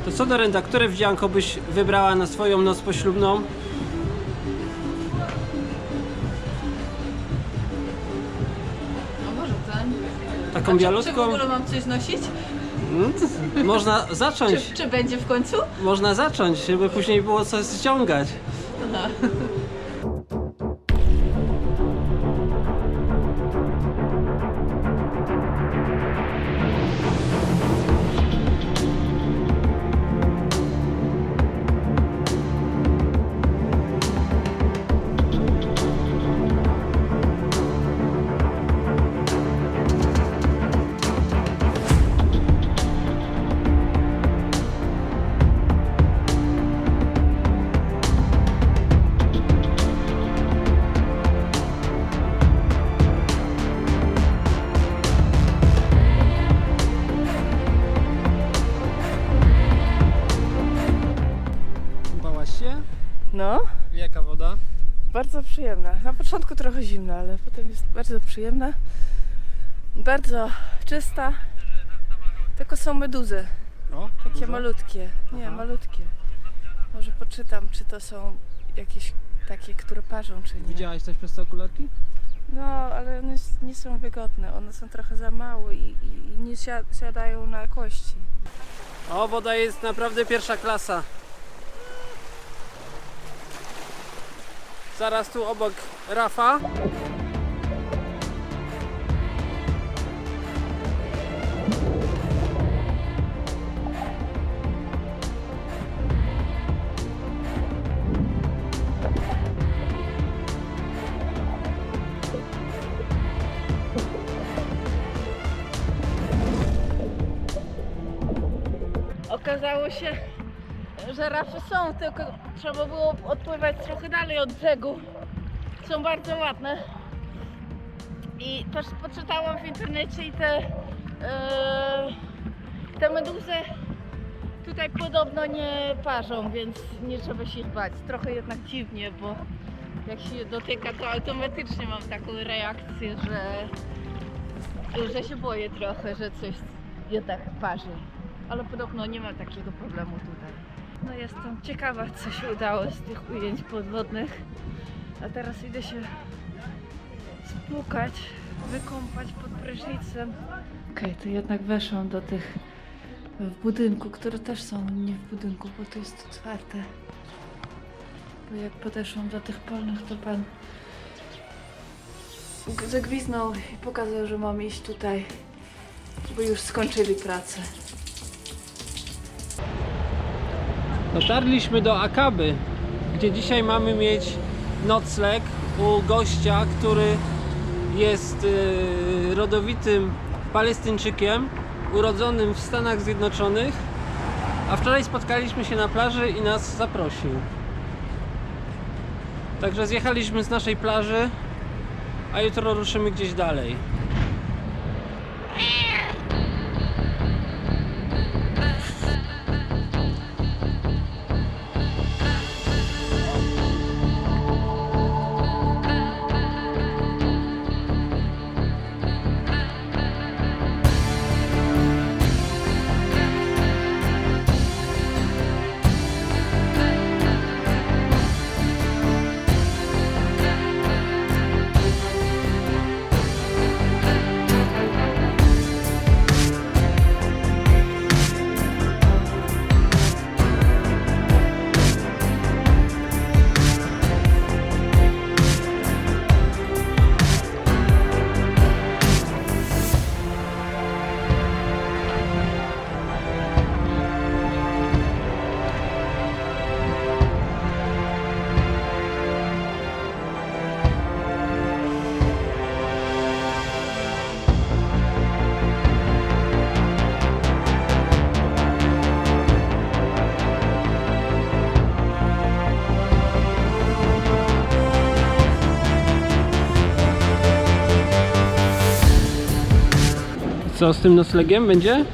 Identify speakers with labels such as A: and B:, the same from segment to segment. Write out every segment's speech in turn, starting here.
A: To co, Dorenda, które wdzianko byś wybrała na swoją noc poślubną?
B: A może ten?
A: Taką
B: Czy
A: bialutką?
B: w ogóle mam coś nosić?
A: Można zacząć.
B: Czy będzie w końcu?
A: Można zacząć, żeby później było co ściągać.
B: Aha.
A: Bałaś się?
C: No,
A: Jaka woda?
C: bardzo przyjemna. Na początku trochę zimna, ale potem jest bardzo przyjemna. Bardzo czysta. Tylko są meduzy.
A: O,
C: Takie
A: dużo?
C: malutkie. Nie,
A: Aha.
C: malutkie. Może poczytam, czy to są jakieś takie, które parzą, czy nie.
A: Widziałaś coś przez te okularki?
C: No, ale one nie są wygodne. One są trochę za małe i nie siadają na kości.
A: O, woda jest naprawdę pierwsza klasa. Zaraz tu obok Rafa.
C: Okazało się, że rafy są, tylko trzeba było odpływać trochę dalej od brzegu. Są bardzo ładne. I też poczytałam w internecie i te meduzy tutaj podobno nie parzą, więc nie trzeba się ich bać. Trochę jednak dziwnie, bo jak się dotyka, to automatycznie mam taką reakcję, że się boję trochę, że coś jednak parzy. Ale podobno nie ma takiego problemu tutaj. No jestem ciekawa, co się udało z tych ujęć podwodnych. A teraz idę się spłukać, wykąpać pod prysznicem. Okej, to jednak weszłam do tych w budynku, które też są nie w budynku, bo to jest otwarte. Bo jak podeszłam do tych polnych, to pan zagwiznął i pokazał, że mam iść tutaj, bo już skończyli pracę.
A: Dotarliśmy do Akaby, gdzie dzisiaj mamy mieć nocleg u gościa, który jest rodowitym Palestyńczykiem, urodzonym w Stanach Zjednoczonych, a wczoraj spotkaliśmy się na plaży i nas zaprosił. Także zjechaliśmy z naszej plaży, a jutro ruszymy gdzieś dalej. Co z tym noclegiem będzie?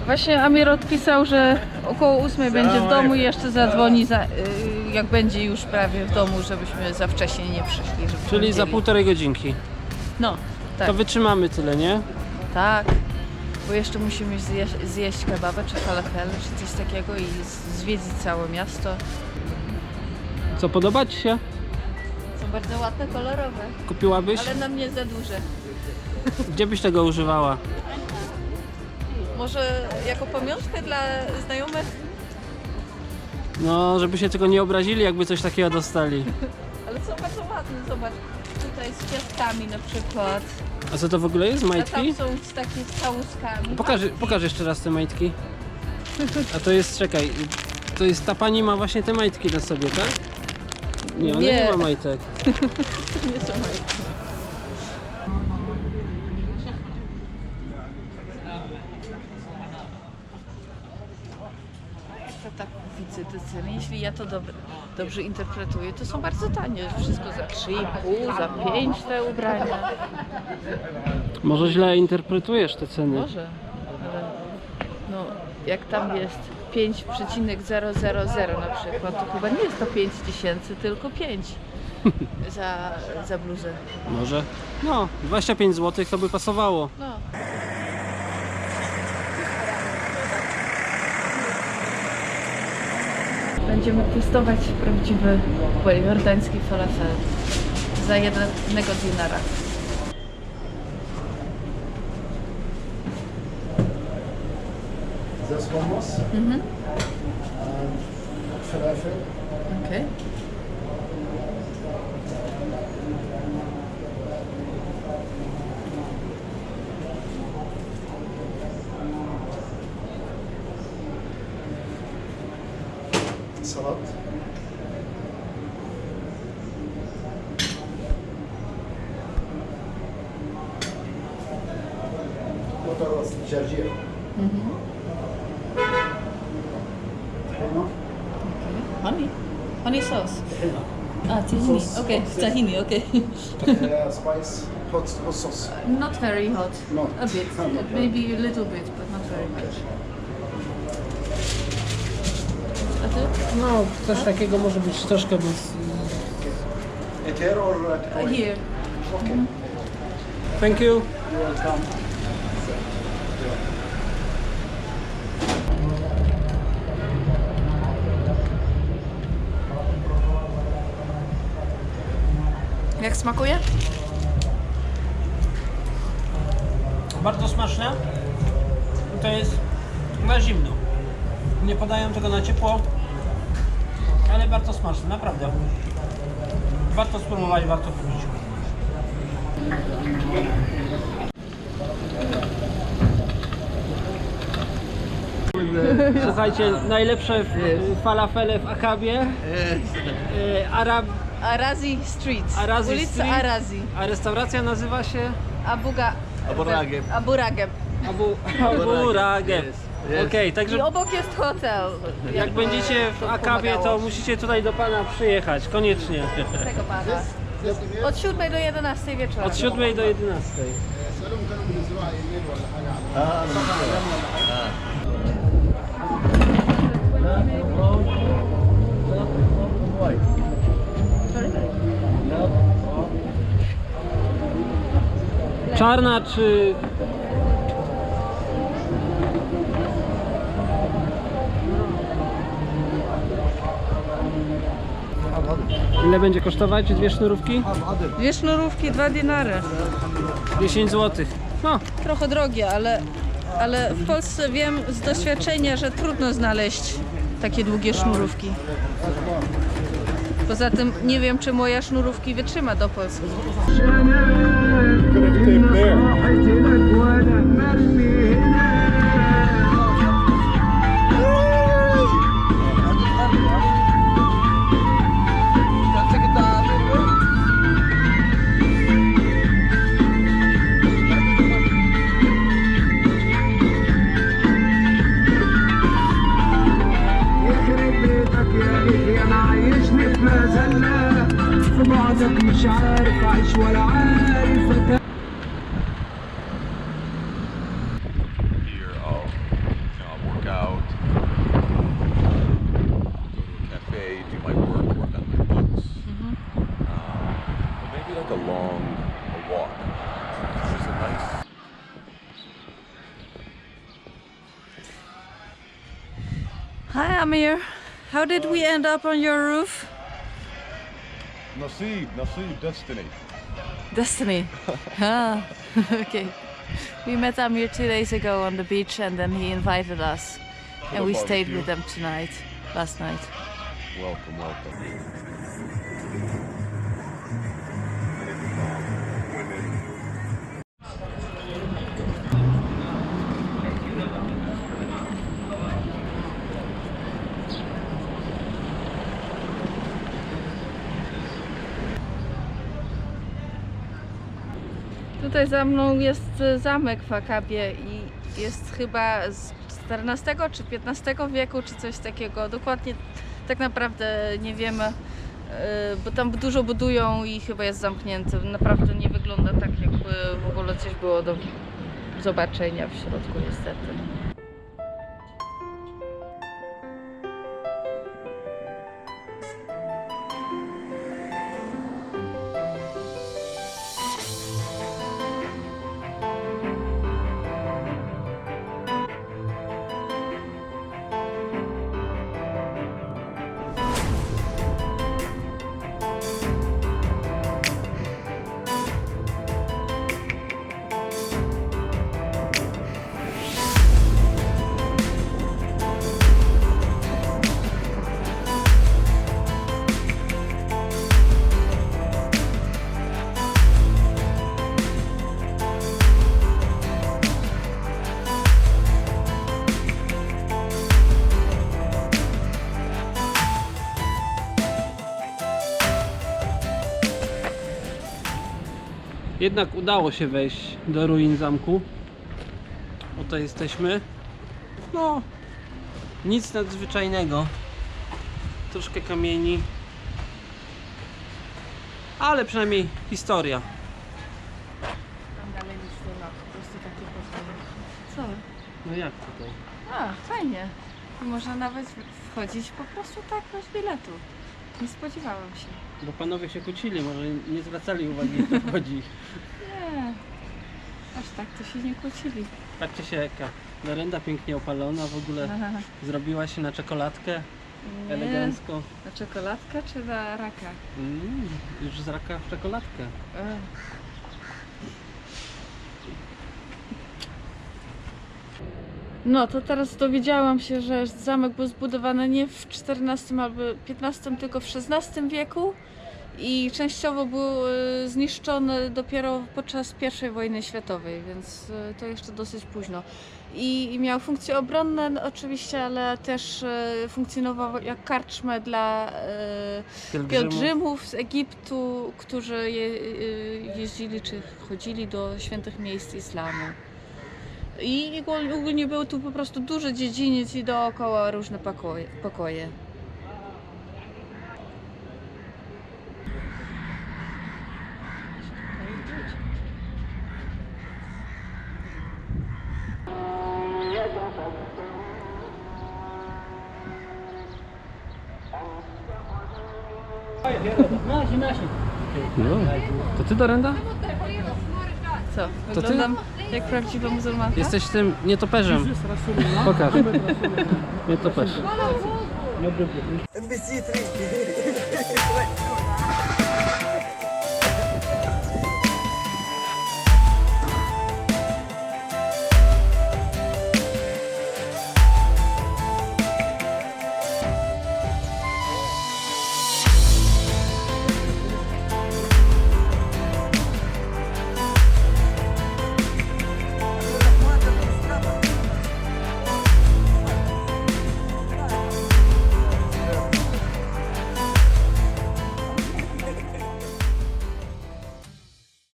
C: Właśnie Amir odpisał, że około 8 będzie w domu i jeszcze zadzwoni, jak będzie już prawie w domu, żebyśmy za wcześnie nie przyszli. żebyśmy
A: Czyli za
C: wiedzieli.
A: 1,5 godzinki.
C: No, tak.
A: To wytrzymamy tyle, nie?
C: Tak. Bo jeszcze musimy zjeść kebabę, czy falafel, czy coś takiego i zwiedzić całe miasto.
A: Co, podoba Ci się?
C: Są bardzo ładne, kolorowe,
A: Kupiłabyś?
C: ale na mnie za duże.
A: Gdzie byś tego używała?
C: Może jako pamiątkę dla znajomych?
A: No, żeby się tylko nie obrazili, jakby coś takiego dostali.
C: Ale są bardzo ładne, zobacz. Tutaj z kwiatkami na przykład.
A: A co to w ogóle jest?
C: A
A: Majtki?
C: tam są z takimi całuskami.
A: Pokaż jeszcze raz te majtki. A to jest, czekaj, to jest, ta pani ma właśnie te majtki na sobie, tak? Nie, ona nie
C: Nie.
A: ma majtek.
C: Nie są majtki. To tak widzę te ceny. Jeśli ja to dobrze interpretuję, to są bardzo tanie. Wszystko za 3,5, za 5 te ubrania.
A: Może źle interpretujesz te ceny.
C: Może, ale no jak tam jest 5,000 na przykład, to chyba nie jest to 5000, tylko 5 za bluzę.
A: Może? No, 25 zł to by pasowało.
C: No. Będziemy testować prawdziwy jordański falafel za 1 dinara.
D: This hummus
C: Mhm.
D: and falafel.
C: Okej.
D: Salad. What جرجير. طحينة.
C: Honey sauce.
D: طحينة.
C: Ah, tahini.
D: Sauce.
C: Okay, tahini. Okay.
D: Spice. Hot sauce.
C: Not very hot.
D: No.
C: A bit. Maybe a little bit, but not very much. A ty?
A: No, coś takiego może być troszkę bez...
D: It here or
C: Here.
D: Okay.
A: Thank you.
D: You're welcome.
C: Jak smakuje?
A: Bardzo smaczne. To jest na zimno. Nie podają tego na ciepło, ale bardzo smaczne, naprawdę. Warto spróbować, warto kupić. Słuchajcie, najlepsze falafele w Akabie.
B: Arazi Street.
A: Arazi
B: Ulica
A: Street.
B: Arazi.
A: A restauracja nazywa się
D: Abu Ragib.
B: Abu Ragib.
A: Abu Ragib. Okej, także
B: I obok jest hotel.
A: jak będziecie w Akabie, to musicie tutaj do pana przyjechać, koniecznie.
B: Tego pana. Od 7 do 11 wieczorem.
A: Od 7 do 11. Czarna czy... Ile będzie kosztować dwie sznurówki?
B: Dwie sznurówki, 2 dinary.
A: 10 zł. No,
B: Trochę drogie, ale w Polsce wiem z doświadczenia, że trudno znaleźć takie długie sznurówki. Poza tym nie wiem, czy moja sznurówki wytrzyma do Polski.
E: مش عارف اعيش ولا عارف
F: Here I'll work out, go to a cafe, do my work on my books, or maybe like a walk. There's a nice
B: Hi, Amir. How did we end up on your roof?
F: Nasib, destiny.
C: Destiny. Ah, okay. We met Amir 2 days ago on the beach and then he invited us. And we stayed with them last night.
F: Welcome, welcome.
B: Tutaj za mną jest zamek w Akabie i jest chyba z XIV czy XV wieku, czy coś takiego. Dokładnie tak naprawdę nie wiemy, bo tam dużo budują i chyba jest zamknięty. Naprawdę nie wygląda tak, jakby w ogóle coś było do zobaczenia w środku, niestety.
A: Jednak udało się wejść do ruin zamku. Oto jesteśmy. No, nic nadzwyczajnego. Troszkę kamieni. Ale przynajmniej historia.
C: Tam dalej nic nie ma, po prostu takie pozwolenie. Co?
A: No jak tutaj?
C: A, fajnie. I można nawet wchodzić po prostu tak bez biletu. Nie spodziewałam się.
A: Bo panowie się kłócili, może nie zwracali uwagi, kto wchodzi.
C: Nie, aż tak to się nie kłócili.
A: Patrzcie się, jaka werenda pięknie opalona, w ogóle zrobiła się na czekoladkę.
C: Nie.
A: Elegancko.
C: Na czekoladkę czy na raka?
A: Już z raka w czekoladkę.
B: No to teraz dowiedziałam się, że zamek był zbudowany nie w XIV albo XV, tylko w XVI wieku i częściowo był zniszczony dopiero podczas I wojny światowej, więc to jeszcze dosyć późno. I miał funkcje obronne oczywiście, ale też funkcjonował jak karczmę dla pielgrzymów z Egiptu, którzy jeździli czy chodzili do świętych miejsc islamu. I ogólnie był tu po prostu duży dziedziniec i dookoła różne pokoje.
A: No, to ty Dorenda?
B: Co?
A: To ty?
B: Wyglądam jak prawdziwa muzułmanka?
A: Jesteś tym nietoperzem. Pokaż. Nietoperz.
D: NBC 3